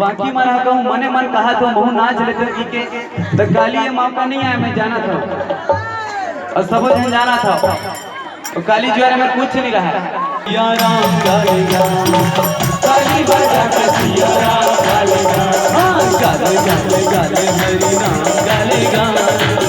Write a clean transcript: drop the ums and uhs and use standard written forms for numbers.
बाकी मना कहूँ मने मन कहा तो महू नाच लेते की के तो काली ये मौका नहीं आया, मैं जाना था और सब जन जाना था। तो काली ज्वार में कुछ नहीं रहा। या राम गालेगा काली बजा के सिया राम गालेगा, हाँ गाले गाले गाले हरि नाम गालेगा।